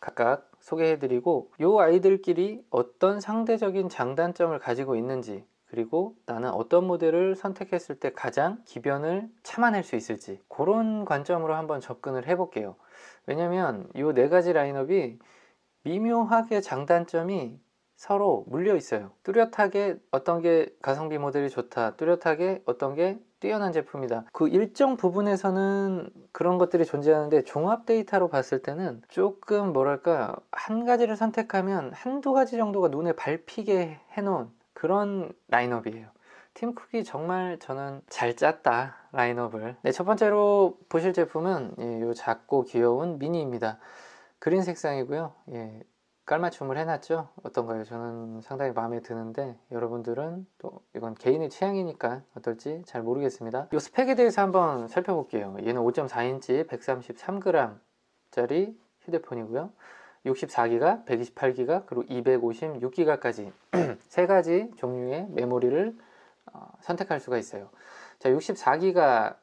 각각 소개해드리고 이 아이들끼리 어떤 상대적인 장단점을 가지고 있는지, 그리고 나는 어떤 모델을 선택했을 때 가장 기변을 참아낼 수 있을지, 그런 관점으로 한번 접근을 해볼게요. 왜냐면 이 네 가지 라인업이 미묘하게 장단점이 서로 물려 있어요. 뚜렷하게 어떤 게 가성비 모델이 좋다, 뚜렷하게 어떤 게 뛰어난 제품이다, 그 일정 부분에서는 그런 것들이 존재하는데, 종합 데이터로 봤을 때는 조금 뭐랄까, 한 가지를 선택하면 한두 가지 정도가 눈에 밟히게 해놓은 그런 라인업이에요. 팀 쿡이 정말 저는 잘 짰다, 라인업을. 네, 첫 번째로 보실 제품은 이 작고 귀여운 미니입니다. 그린 색상이고요. 깔맞춤을 해놨죠. 어떤가요? 저는 상당히 마음에 드는데, 여러분들은 또 이건 개인의 취향이니까 어떨지 잘 모르겠습니다. 이 스펙에 대해서 한번 살펴볼게요. 얘는 5.4인치 133g 짜리 휴대폰이고요. 64GB, 128GB, 그리고 256GB까지 세 가지 종류의 메모리를 선택할 수가 있어요. 자, 64GB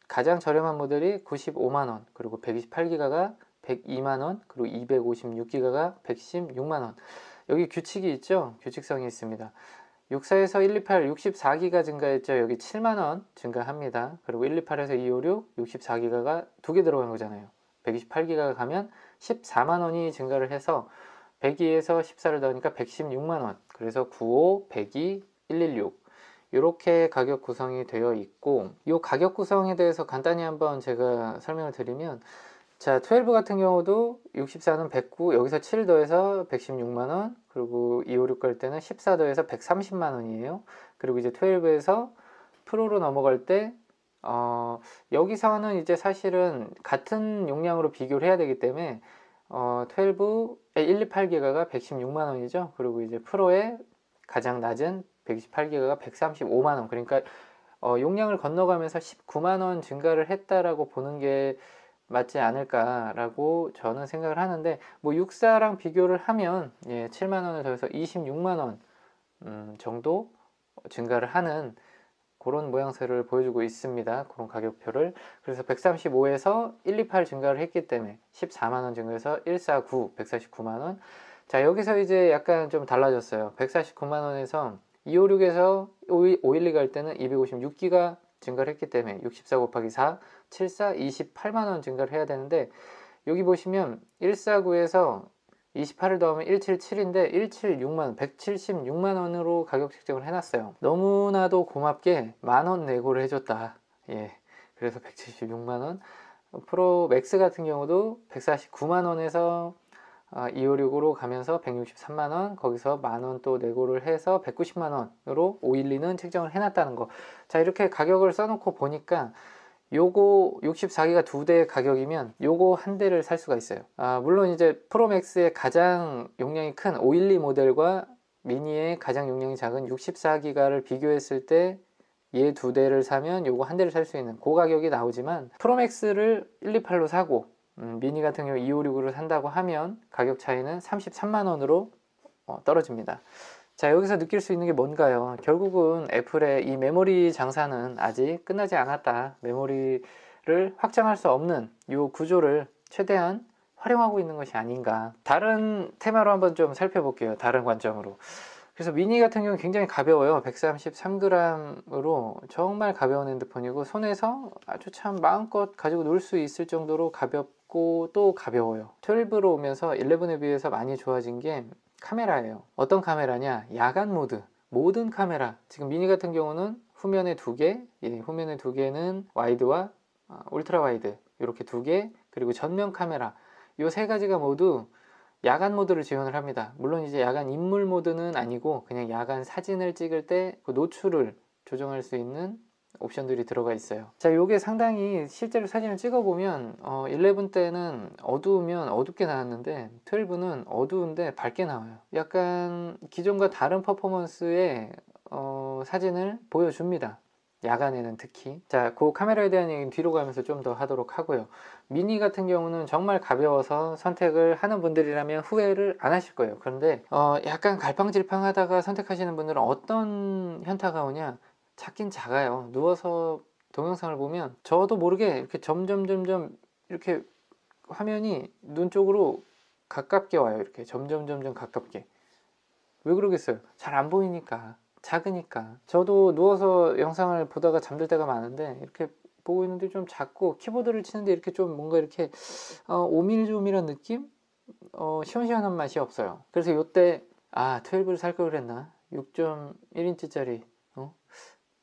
가장 저렴한 모델이 95만원, 그리고 128GB가 102만원, 그리고 256GB가 116만원. 여기 규칙이 있죠? 규칙성이 있습니다. 64에서 128, 64기가 증가했죠? 여기 7만원 증가합니다. 그리고 128에서 256, 64기가가 두 개 들어간 거잖아요. 128기가가 가면 14만원이 증가를 해서 102에서 14를 더하니까 116만원. 그래서 95, 102, 116. 이렇게 가격 구성이 되어 있고, 이 가격 구성에 대해서 간단히 한번 제가 설명을 드리면, 자, 12 같은 경우도 64는 109, 여기서 7 더해서 116만원, 그리고 256 갈 때는 14 더해서 130만원이에요. 그리고 이제 12에서 프로로 넘어갈 때, 여기서는 이제 사실은 같은 용량으로 비교를 해야 되기 때문에, 128기가가 116만원이죠. 그리고 이제 프로의 가장 낮은 128기가가 135만원. 그러니까, 용량을 건너가면서 19만원 증가를 했다라고 보는 게 맞지 않을까라고 저는 생각을 하는데, 뭐 64랑 비교를 하면 7만원을 더해서 26만원 정도 증가를 하는 그런 모양새를 보여주고 있습니다. 그런 가격표를. 그래서 135에서 128 증가를 했기 때문에 14만원 증가해서 149, 149만원. 자, 여기서 이제 약간 좀 달라졌어요. 149만원에서 256에서 512 갈 때는 256기가 증가를 했기 때문에 64 곱하기 4, 74, 28만원 증가를 해야 되는데, 여기 보시면 149에서 28을 더하면 177인데 176만원, 176만원으로 가격 책정을 해놨어요. 너무나도 고맙게 만원 내고를 해줬다. 그래서 176만원. 프로 맥스 같은 경우도 149만원에서 256으로 가면서 163만원, 거기서 만원 또 내고를 해서 190만원으로 512는 책정을 해놨다는 거. 자, 이렇게 가격을 써놓고 보니까 요거 64기가 두 대의 가격이면 요거 한 대를 살 수가 있어요. 물론 이제 프로맥스의 가장 용량이 큰 512 모델과 미니의 가장 용량이 작은 64기가를 비교했을 때 얘 두 대를 사면 요거 한 대를 살 수 있는 그 가격이 나오지만, 프로맥스를 128로 사고 미니 같은 경우 256으로 산다고 하면 가격 차이는 33만원으로 떨어집니다. 자, 여기서 느낄 수 있는 게 뭔가요? 결국은 애플의 이 메모리 장사는 아직 끝나지 않았다. 메모리를 확장할 수 없는 이 구조를 최대한 활용하고 있는 것이 아닌가. 다른 테마로 한번 좀 살펴볼게요. 다른 관점으로. 그래서 미니 같은 경우는 굉장히 가벼워요. 133g으로 정말 가벼운 핸드폰이고, 손에서 아주 참 마음껏 가지고 놀 수 있을 정도로 가볍고 또 가벼워요. 12로 오면서 11에 비해서 많이 좋아진 게 카메라예요. 어떤 카메라냐? 야간 모드. 모든 카메라. 지금 미니 같은 경우는 후면에 두 개, 후면에 두 개는 와이드와 울트라 와이드 이렇게 두 개, 그리고 전면 카메라, 이 세 가지가 모두 야간 모드를 지원을 합니다. 물론 이제 야간 인물 모드는 아니고 그냥 야간 사진을 찍을 때 그 노출을 조정할 수 있는 옵션들이 들어가 있어요. 자, 요게 상당히 실제로 사진을 찍어보면 11 때는 어두우면 어둡게 나왔는데 12는 어두운데 밝게 나와요. 약간 기존과 다른 퍼포먼스의 사진을 보여줍니다. 야간에는 특히. 자, 그 카메라에 대한 얘기는 뒤로 가면서 좀 더 하도록 하고요. 미니 같은 경우는 정말 가벼워서 선택을 하는 분들이라면 후회를 안 하실 거예요. 그런데 약간 갈팡질팡 하다가 선택하시는 분들은 어떤 현타가 오냐? 작긴 작아요. 누워서 동영상을 보면 저도 모르게 이렇게 점점 이렇게 화면이 눈 쪽으로 가깝게 와요. 이렇게 점점 가깝게. 왜 그러겠어요? 잘 안 보이니까, 작으니까. 저도 누워서 영상을 보다가 잠들 때가 많은데 이렇게 보고 있는데 좀 작고, 키보드를 치는데 이렇게 좀 뭔가 이렇게 오밀조밀한 느낌? 시원시원한 맛이 없어요. 그래서 요때 12를 살 걸 그랬나? 6.1인치짜리 요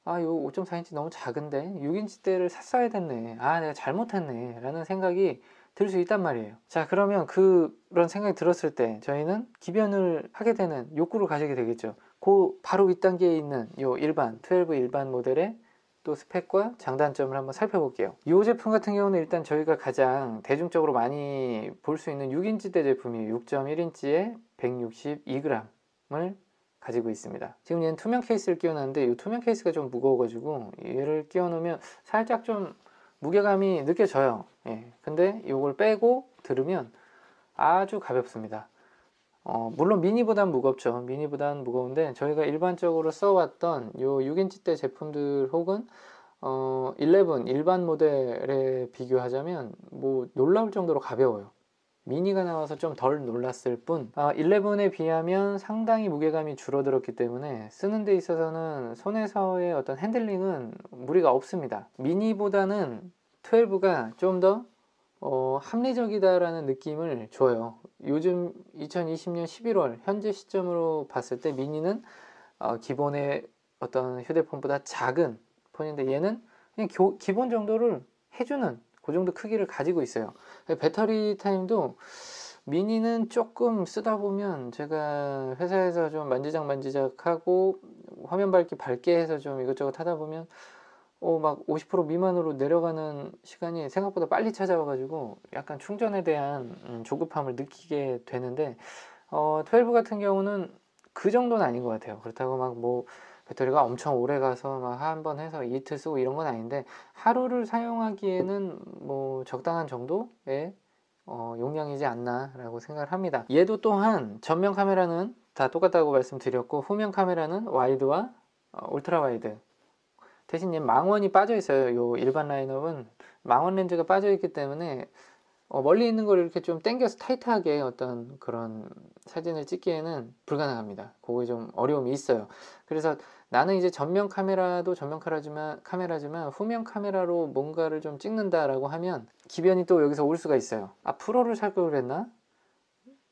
5.4인치 너무 작은데 6인치대를 샀어야 됐네. 내가 잘못했네 라는 생각이 들 수 있단 말이에요. 자, 그러면 그런 생각이 들었을 때 저희는 기변을 하게 되는 욕구를 가지게 되겠죠. 그 바로 윗단계에 있는 요 12 일반 모델의 또 스펙과 장단점을 한번 살펴볼게요. 이 제품 같은 경우는 일단 저희가 가장 대중적으로 많이 볼 수 있는 6인치대 제품이에요. 6.1인치에 162g을 가지고 있습니다. 지금 얘는 투명 케이스를 끼워놨는데 이 투명 케이스가 좀 무거워가지고 얘를 끼워놓으면 살짝 좀 무게감이 느껴져요. 근데 이걸 빼고 들으면 아주 가볍습니다. 물론 미니보단 무겁죠. 미니보단 무거운데 저희가 일반적으로 써왔던 요 6인치대 제품들 혹은 11 일반 모델에 비교하자면 뭐 놀라울 정도로 가벼워요. 미니가 나와서 좀 덜 놀랐을 뿐 11에 비하면 상당히 무게감이 줄어들었기 때문에 쓰는 데 있어서는 손에서의 어떤 핸들링은 무리가 없습니다. 미니보다는 12가 좀 더 합리적이다라는 느낌을 줘요. 요즘 2020년 11월 현재 시점으로 봤을 때 미니는 기본의 어떤 휴대폰보다 작은 폰인데 얘는 그냥 기본 정도를 해주는 그 정도 크기를 가지고 있어요. 배터리 타임도 미니는 조금 쓰다 보면 제가 회사에서 좀 만지작 하고 화면 밝게 해서 좀 이것저것 하다 보면 막 50% 미만으로 내려가는 시간이 생각보다 빨리 찾아와가지고 약간 충전에 대한 조급함을 느끼게 되는데 12 같은 경우는 그 정도는 아닌 것 같아요. 그렇다고 막 뭐 배터리가 엄청 오래 가서 막 한 번 해서 이틀 쓰고 이런 건 아닌데 하루를 사용하기에는 뭐 적당한 정도의 용량이지 않나 라고 생각을 합니다. 얘도 또한 전면 카메라는 다 똑같다고 말씀드렸고 후면 카메라는 와이드와 울트라 와이드 대신 얘 망원이 빠져 있어요. 요 일반 라인업은 망원 렌즈가 빠져 있기 때문에 멀리 있는 걸 이렇게 좀 당겨서 타이트하게 어떤 그런 사진을 찍기에는 불가능합니다. 그게 좀 어려움이 있어요. 그래서 나는 이제 전면 카메라도 전면 카메라지만 후면 카메라로 뭔가를 좀 찍는다라고 하면 기변이 또 여기서 올 수가 있어요. 프로를 살 걸 그랬나?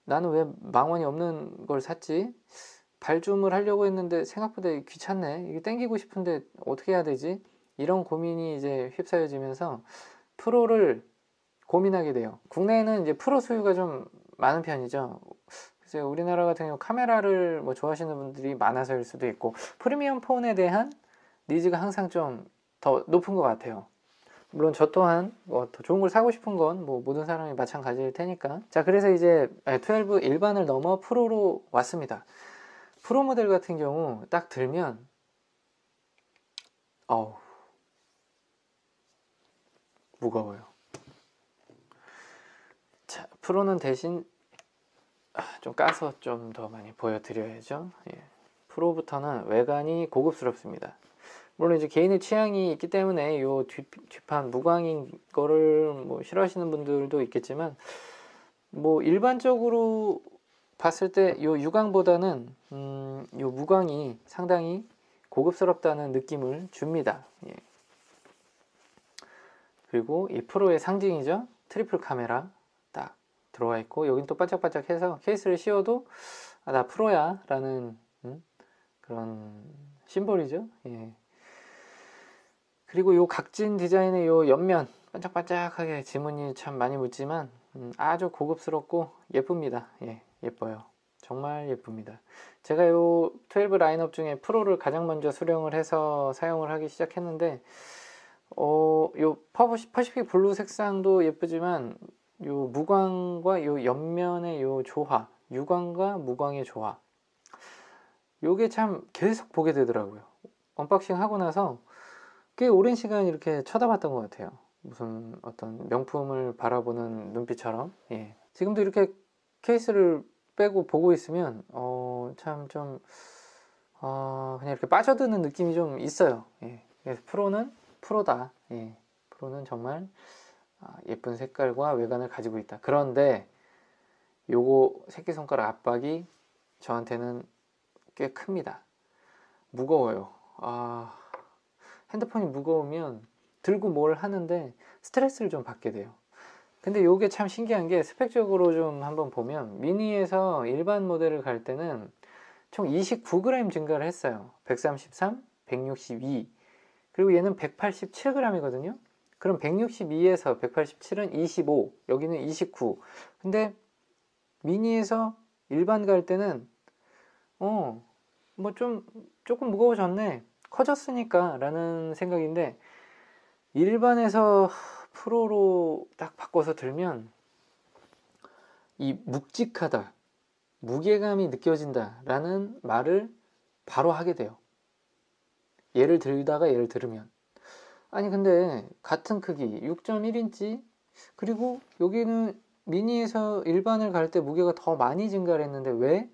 나는 왜 망원이 없는 걸 샀지? 발줌을 하려고 했는데 생각보다 귀찮네. 이게 당기고 싶은데 어떻게 해야 되지? 이런 고민이 이제 휩싸여지면서 프로를 고민하게 돼요. 국내에는 이제 프로 수요가 좀 많은 편이죠. 그래서 우리나라 같은 경우 카메라를 뭐 좋아하시는 분들이 많아서일 수도 있고 프리미엄 폰에 대한 니즈가 항상 좀 더 높은 것 같아요. 물론 저 또한 더 좋은 걸 사고 싶은 건 뭐 모든 사람이 마찬가지일 테니까. 자, 그래서 이제 12 일반을 넘어 프로로 왔습니다. 프로 모델 같은 경우 딱 들면 무거워요. 자, 프로는 대신 좀 까서 좀 더 많이 보여드려야죠. 프로부터는 외관이 고급스럽습니다. 물론 이제 개인의 취향이 있기 때문에 요 뒷판 무광인 거를 뭐 싫어하시는 분들도 있겠지만 뭐 일반적으로 봤을 때 요 유광보다는 요 무광이 상당히 고급스럽다는 느낌을 줍니다. 그리고 이 프로의 상징이죠. 트리플 카메라 딱 들어와 있고 여긴 또 반짝반짝해서 케이스를 씌워도 나 프로야 라는 그런 심볼이죠. 그리고 요 각진 디자인의 요 옆면 반짝반짝하게 지문이 참 많이 묻지만 아주 고급스럽고 예쁩니다. 예뻐요. 정말 예쁩니다. 제가 요 12 라인업 중에 프로를 가장 먼저 수령을 해서 사용을 하기 시작했는데 요 퍼시픽 블루 색상도 예쁘지만 요 무광과 요 옆면의 요 조화, 유광과 무광의 조화, 요게 참 계속 보게 되더라고요. 언박싱 하고 나서 꽤 오랜 시간 이렇게 쳐다봤던 것 같아요. 무슨 어떤 명품을 바라보는 눈빛처럼. 지금도 이렇게 케이스를 빼고 보고 있으면 참 좀 그냥 이렇게 빠져드는 느낌이 좀 있어요. 그래서 프로는 프로다. 프로는 정말 예쁜 색깔과 외관을 가지고 있다. 그런데 요거 새끼손가락 압박이 저한테는 꽤 큽니다. 무거워요. 핸드폰이 무거우면 들고 뭘 하는데 스트레스를 좀 받게 돼요. 근데 요게 참 신기한 게 스펙적으로 좀 한번 보면 미니에서 일반 모델을 갈 때는 총 29g 증가를 했어요. 133, 162, 그리고 얘는 187g이거든요. 그럼 162에서 187은 25, 여기는 29. 근데 미니에서 일반 갈 때는 뭐 조금 무거워졌네, 커졌으니까 라는 생각인데, 일반에서 프로로 딱 바꿔서 들면 이 묵직하다, 무게감이 느껴진다 라는 말을 바로 하게 돼요. 예를 들다가 예를 들으면, 아니 근데 같은 크기 6.1인치, 그리고 여기는 미니에서 일반을 갈 때 무게가 더 많이 증가를 했는데 왜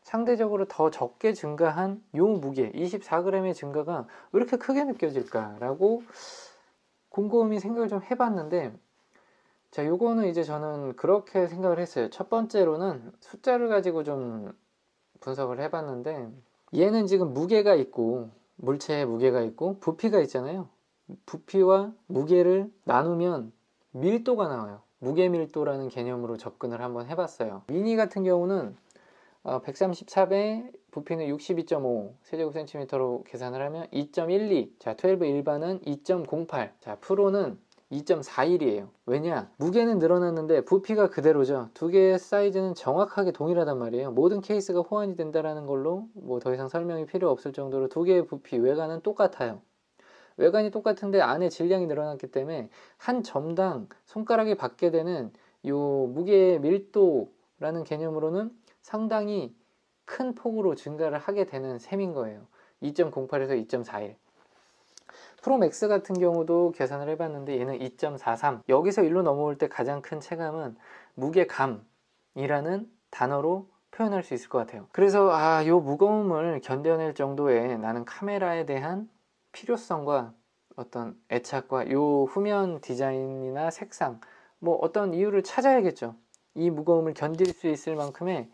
상대적으로 더 적게 증가한 요 무게 24g의 증가가 왜 이렇게 크게 느껴질까 라고 곰곰이 생각을 좀 해봤는데, 자, 요거는 이제 저는 그렇게 생각을 했어요. 첫 번째로는 숫자를 가지고 좀 분석을 해봤는데, 얘는 지금 무게가 있고, 물체에 무게가 있고 부피가 있잖아요. 부피와 무게를 나누면 밀도가 나와요. 무게 밀도라는 개념으로 접근을 한번 해봤어요. 미니 같은 경우는 134배, 부피는 62.5 세제곱센티미터로 계산을 하면 2.12. 자, 12 일반은 2.08. 자, 프로는 2.41이에요. 왜냐? 무게는 늘어났는데 부피가 그대로죠. 두 개의 사이즈는 정확하게 동일하단 말이에요. 모든 케이스가 호환이 된다는 걸로 뭐 더 이상 설명이 필요 없을 정도로 두 개의 부피, 외관은 똑같아요. 외관이 똑같은데 안에 질량이 늘어났기 때문에 한 점당 손가락에 받게 되는 요 무게의 밀도라는 개념으로는 상당히 큰 폭으로 증가를 하게 되는 셈인 거예요. 2.08에서 2.41. 프로맥스 같은 경우도 계산을 해봤는데 얘는 2.43. 여기서 1로 넘어올 때 가장 큰 체감은 무게감이라는 단어로 표현할 수 있을 것 같아요. 그래서 요 무거움을 견뎌낼 정도의 나는 카메라에 대한 필요성과 어떤 애착과 요 후면 디자인이나 색상, 뭐 어떤 이유를 찾아야겠죠. 이 무거움을 견딜 수 있을 만큼의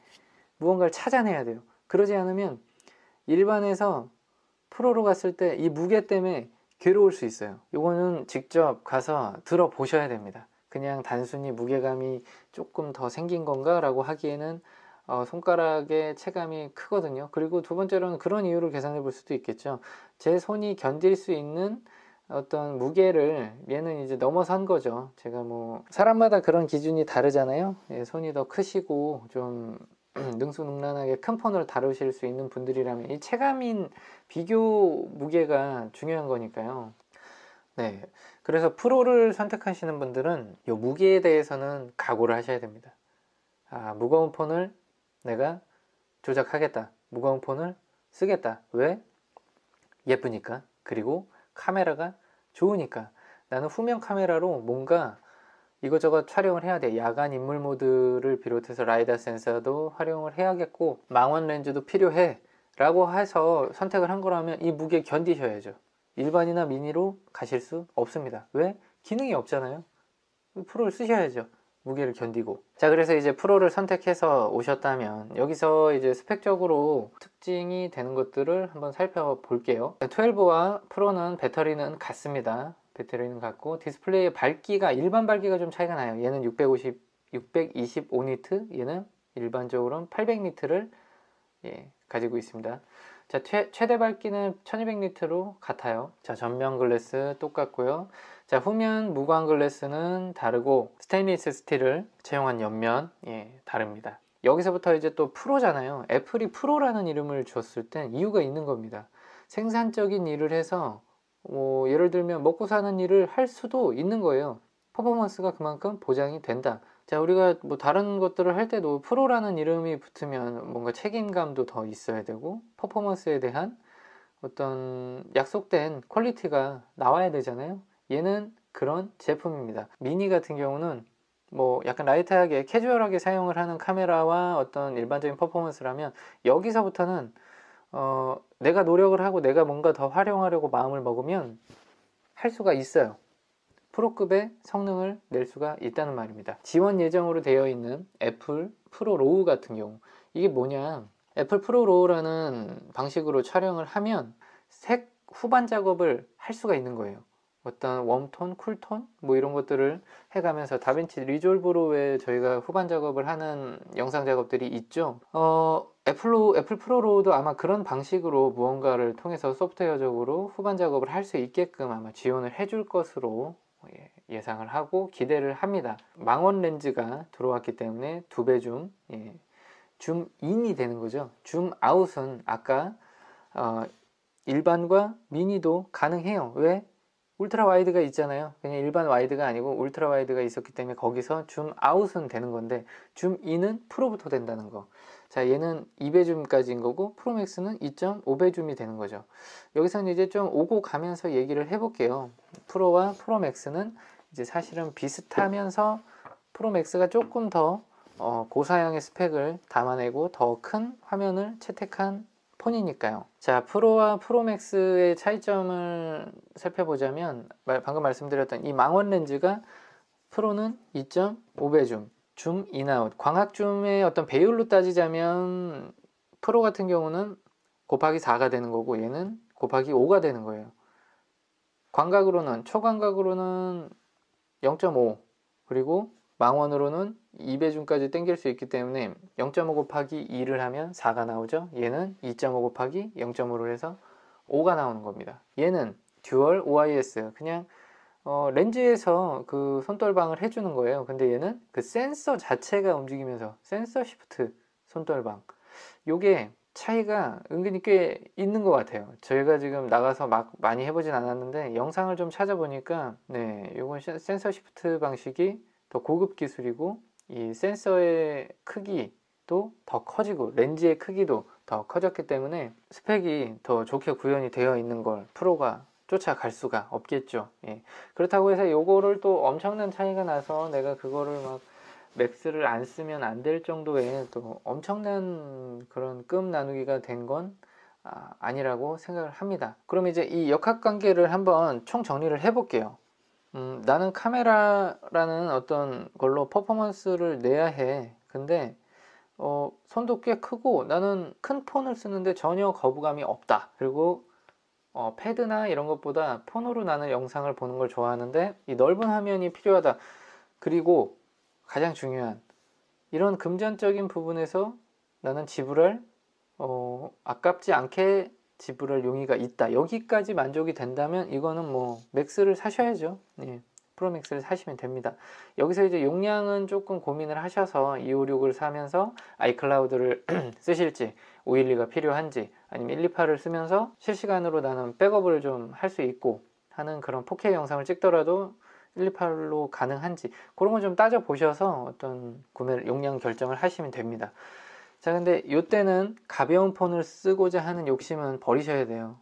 무언가를 찾아내야 돼요. 그러지 않으면 일반에서 프로로 갔을 때 이 무게 때문에 괴로울 수 있어요. 요거는 직접 가서 들어보셔야 됩니다. 그냥 단순히 무게감이 조금 더 생긴 건가 라고 하기에는 손가락의 체감이 크거든요. 그리고 두 번째로는 그런 이유를 계산해 볼 수도 있겠죠. 제 손이 견딜 수 있는 어떤 무게를 얘는 이제 넘어선 거죠. 제가 뭐 사람마다 그런 기준이 다르잖아요. 예, 손이 더 크시고 좀 능수능란하게 큰 폰을 다루실 수 있는 분들이라면 이 체감인 비교 무게가 중요한 거니까요. 네, 그래서 프로를 선택하시는 분들은 이 무게에 대해서는 각오를 하셔야 됩니다. 무거운 폰을 내가 조작하겠다, 무거운 폰을 쓰겠다. 왜? 예쁘니까. 그리고 카메라가 좋으니까. 나는 후면 카메라로 뭔가 이것저것 촬영을 해야 돼. 야간 인물 모드를 비롯해서 라이다 센서도 활용을 해야겠고 망원 렌즈도 필요해 라고 해서 선택을 한 거라면 이 무게 견디셔야죠. 일반이나 미니로 가실 수 없습니다. 왜? 기능이 없잖아요. 프로를 쓰셔야죠. 무게를 견디고. 자, 그래서 이제 프로를 선택해서 오셨다면 여기서 이제 스펙적으로 특징이 되는 것들을 한번 살펴볼게요. 12와 프로는 배터리는 같습니다. 배터리는 같고 디스플레이의 밝기가 일반 밝기가 좀 차이가 나요. 얘는 625니트, 얘는 일반적으로는 800니트를 가지고 있습니다. 자, 최대 밝기는 1200니트로 같아요. 자, 전면 글래스 똑같고요. 자, 후면 무광 글래스는 다르고 스테인리스 스틸을 채용한 옆면 다릅니다. 여기서부터 이제 또 프로잖아요. 애플이 프로라는 이름을 줬을 땐 이유가 있는 겁니다. 생산적인 일을 해서 예를 들면 먹고 사는 일을 할 수도 있는 거예요. 퍼포먼스가 그만큼 보장이 된다. 자, 우리가 뭐 다른 것들을 할 때도 프로라는 이름이 붙으면 뭔가 책임감도 더 있어야 되고 퍼포먼스에 대한 어떤 약속된 퀄리티가 나와야 되잖아요. 얘는 그런 제품입니다. 미니 같은 경우는 뭐 약간 라이트하게 캐주얼하게 사용을 하는 카메라와 어떤 일반적인 퍼포먼스라면 여기서부터는 내가 노력을 하고 내가 뭔가 더 활용하려고 마음을 먹으면 할 수가 있어요. 프로급의 성능을 낼 수가 있다는 말입니다. 지원 예정으로 되어 있는 애플 프로 로우 같은 경우, 이게 뭐냐, 애플 프로 로우라는 방식으로 촬영을 하면 색 후반 작업을 할 수가 있는 거예요. 어떤 웜톤, 쿨톤 뭐 이런 것들을 해가면서 다빈치 리졸브로 왜 저희가 후반 작업을 하는 영상 작업들이 있죠. 애플 프로로도 아마 그런 방식으로 무언가를 통해서 소프트웨어적으로 후반 작업을 할 수 있게끔 아마 지원을 해줄 것으로 예상을 하고 기대를 합니다. 망원 렌즈가 들어왔기 때문에 2배 줌, 줌 인이 되는 거죠. 줌 아웃은 아까 일반과 미니도 가능해요. 왜? 울트라 와이드가 있잖아요. 그냥 일반 와이드가 아니고 울트라 와이드가 있었기 때문에 거기서 줌 아웃은 되는 건데, 줌 인은 프로부터 된다는 거. 자, 얘는 2배 줌까지인 거고 프로맥스는 2.5배 줌이 되는 거죠. 여기서는 이제 좀 오고 가면서 얘기를 해볼게요. 프로와 프로맥스는 이제 사실은 비슷하면서 프로맥스가 조금 더 고사양의 스펙을 담아내고 더 큰 화면을 채택한 폰이니까요. 자, 프로와 프로맥스의 차이점을 살펴보자면 방금 말씀드렸던 이 망원 렌즈가 프로는 2.5배 줌, 줌 인아웃, 광학 줌의 어떤 배율로 따지자면 프로 같은 경우는 곱하기 4가 되는 거고 얘는 곱하기 5가 되는 거예요. 광각으로는, 초광각으로는 0.5, 그리고 망원으로는 2배 줌까지 당길 수 있기 때문에 0.5 곱하기 2를 하면 4가 나오죠. 얘는 2.5 곱하기 0.5를 해서 5가 나오는 겁니다. 얘는 듀얼 OIS, 그냥 렌즈에서 그 손떨방을 해주는 거예요. 근데 얘는 그 센서 자체가 움직이면서 센서 시프트 손떨방, 요게 차이가 은근히 꽤 있는 것 같아요. 저희가 지금 나가서 막 많이 해보진 않았는데 영상을 좀 찾아보니까 요건 센서 시프트 방식이 더 고급 기술이고 이 센서의 크기도 더 커지고 렌즈의 크기도 더 커졌기 때문에 스펙이 더 좋게 구현이 되어 있는 걸 프로가 쫓아갈 수가 없겠죠. 그렇다고 해서 요거를 또 엄청난 차이가 나서 내가 그거를 막 맥스를 안 쓰면 안 될 정도의 또 엄청난 그런 끔 나누기가 된 건 아니라고 생각을 합니다. 그럼 이제 이 역학관계를 한번 총 정리를 해볼게요. 나는 카메라라는 어떤 걸로 퍼포먼스를 내야 해. 근데 손도 꽤 크고 나는 큰 폰을 쓰는데 전혀 거부감이 없다. 그리고 패드나 이런 것보다 폰으로 나는 영상을 보는 걸 좋아하는데 이 넓은 화면이 필요하다. 그리고 가장 중요한 이런 금전적인 부분에서 나는 지불할 아깝지 않게 지불할 용의가 있다. 여기까지 만족이 된다면 이거는 뭐 맥스를 사셔야죠. 프로맥스를 사시면 됩니다. 여기서 이제 용량은 조금 고민을 하셔서 256을 사면서 아이클라우드를 쓰실지, 512가 필요한지, 아니면 128을 쓰면서 실시간으로 나는 백업을 좀 할 수 있고 하는 그런 4K 영상을 찍더라도 128로 가능한지 그런 거 좀 따져 보셔서 어떤 구매 용량 결정을 하시면 됩니다. 자, 근데 이때는 가벼운 폰을 쓰고자 하는 욕심은 버리셔야 돼요.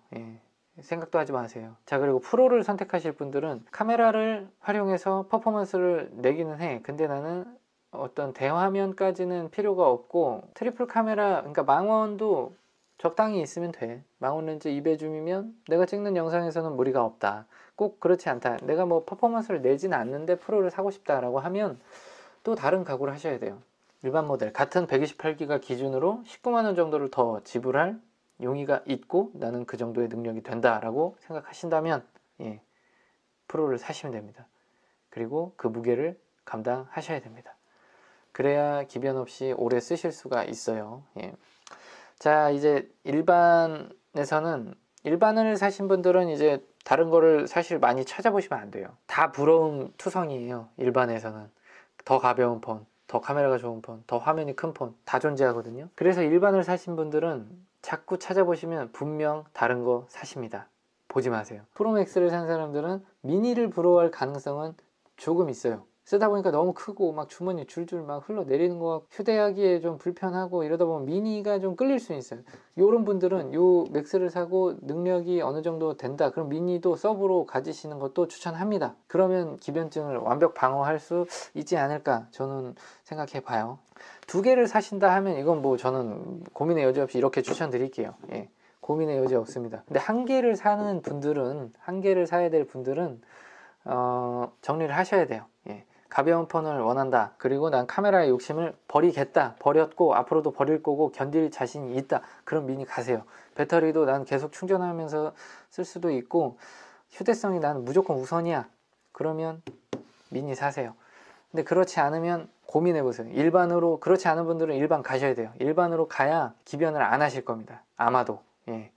생각도 하지 마세요. 자, 그리고 프로를 선택하실 분들은 카메라를 활용해서 퍼포먼스를 내기는 해. 근데 나는 어떤 대화면까지는 필요가 없고 트리플 카메라, 그러니까 망원도 적당히 있으면 돼. 망원 렌즈 2배 줌이면 내가 찍는 영상에서는 무리가 없다. 꼭 그렇지 않다. 내가 뭐 퍼포먼스를 내지는 않는데 프로를 사고 싶다라고 하면 또 다른 각오를 하셔야 돼요. 일반 모델 같은 128기가 기준으로 19만원 정도를 더 지불할 용의가 있고 나는 그 정도의 능력이 된다라고 생각하신다면 프로를 사시면 됩니다. 그리고 그 무게를 감당하셔야 됩니다. 그래야 기변 없이 오래 쓰실 수가 있어요. 자, 이제 일반을 사신 분들은 이제 다른 거를 사실 많이 찾아보시면 안 돼요. 다 부러움 투성이에요. 일반에서는 더 가벼운 폰, 더 카메라가 좋은 폰, 더 화면이 큰 폰 다 존재하거든요. 그래서 일반을 사신 분들은 자꾸 찾아보시면 분명 다른 거 사십니다. 보지 마세요. 프로맥스를 산 사람들은 미니를 부러워할 가능성은 조금 있어요. 쓰다 보니까 너무 크고 막 주머니 줄줄 막 흘러내리는 거 같고 휴대하기에 좀 불편하고 이러다 보면 미니가 좀 끌릴 수 있어요. 이런 분들은 요 맥스를 사고 능력이 어느 정도 된다. 그럼 미니도 서브로 가지시는 것도 추천합니다. 그러면 기변증을 완벽 방어할 수 있지 않을까 저는 생각해 봐요. 2개를 사신다 하면 이건 뭐 저는 고민의 여지 없이 이렇게 추천드릴게요. 고민의 여지 없습니다. 근데 1개를 사는 분들은, 1개를 사야 될 분들은 정리를 하셔야 돼요. 예. 가벼운 폰을 원한다. 그리고 난 카메라의 욕심을 버리겠다. 버렸고 앞으로도 버릴 거고 견딜 자신이 있다. 그럼 미니 가세요. 배터리도 난 계속 충전하면서 쓸 수도 있고 휴대성이 나는 무조건 우선이야. 그러면 미니 사세요. 근데 그렇지 않으면 고민해 보세요. 일반으로, 그렇지 않은 분들은 일반 가셔야 돼요. 일반으로 가야 기변을 안 하실 겁니다. 아마도. 예.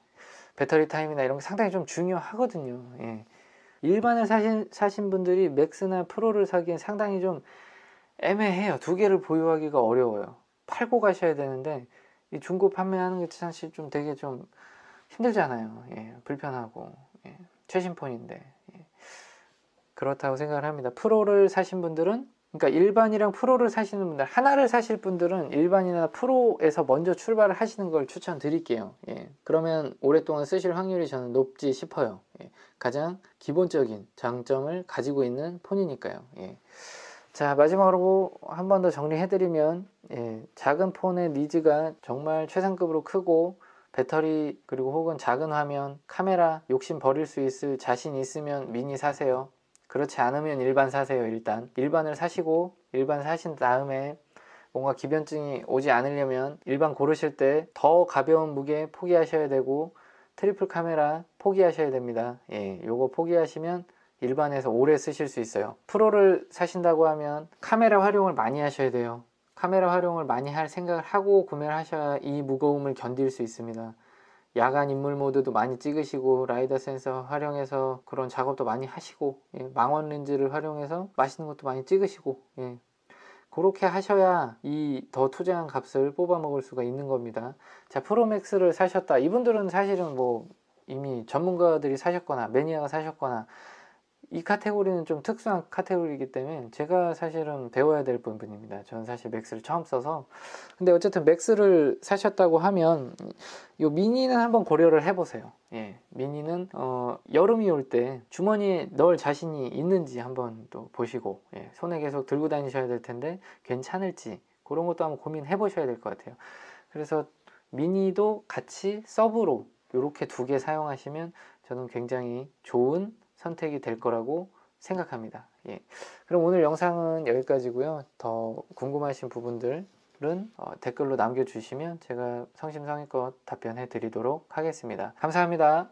배터리 타임이나 이런 게 상당히 좀 중요하거든요. 예. 일반을 사신 분들이 맥스나 프로를 사기엔 상당히 좀 애매해요. 두 개를 보유하기가 어려워요. 팔고 가셔야 되는데 이 중고 판매하는 게 사실 좀 되게 좀 힘들잖아요. 예. 불편하고. 예. 최신 폰인데. 예. 그렇다고 생각을 합니다. 프로를 사신 분들은, 그러니까 일반이랑 프로를 사시는 분들, 하나를 사실 분들은 일반이나 프로에서 먼저 출발을 하시는 걸 추천드릴게요. 예. 그러면 오랫동안 쓰실 확률이 저는 높지 싶어요. 예. 가장 기본적인 장점을 가지고 있는 폰이니까요. 예. 자, 마지막으로 한 번 더 정리해드리면, 예, 작은 폰의 니즈가 정말 최상급으로 크고 배터리 그리고 혹은 작은 화면, 카메라 욕심 버릴 수 있을 자신 있으면 미니 사세요. 그렇지 않으면 일반 사세요. 일단 일반을 사시고, 일반 사신 다음에 뭔가 기변증이 오지 않으려면 일반 고르실 때 더 가벼운 무게 포기하셔야 되고 트리플 카메라 포기하셔야 됩니다. 예, 요거 포기하시면 일반에서 오래 쓰실 수 있어요. 프로를 사신다고 하면 카메라 활용을 많이 하셔야 돼요. 카메라 활용을 많이 할 생각을 하고 구매를 하셔야 이 무거움을 견딜 수 있습니다. 야간 인물 모드도 많이 찍으시고 라이더 센서 활용해서 그런 작업도 많이 하시고, 예, 망원 렌즈를 활용해서 맛있는 것도 많이 찍으시고, 예, 그렇게 하셔야 이 더 투자한 값을 뽑아 먹을 수가 있는 겁니다. 자, 프로맥스를 사셨다. 이분들은 사실은 뭐 이미 전문가들이 사셨거나 매니아가 사셨거나, 이 카테고리는 좀 특수한 카테고리이기 때문에 제가 사실은 배워야 될 부분입니다. 저는 사실 맥스를 처음 써서. 근데 어쨌든 맥스를 사셨다고 하면 이 미니는 한번 고려를 해보세요. 예, 미니는 여름이 올 때 주머니에 넣을 자신이 있는지 한번 또 보시고, 예, 손에 계속 들고 다니셔야 될 텐데 괜찮을지 그런 것도 한번 고민해 보셔야 될 것 같아요. 그래서 미니도 같이 서브로 이렇게 두 개 사용하시면 저는 굉장히 좋은 선택이 될 거라고 생각합니다. 예. 그럼 오늘 영상은 여기까지고요. 더 궁금하신 부분들은 댓글로 남겨주시면 제가 성심성의껏 답변해 드리도록 하겠습니다. 감사합니다.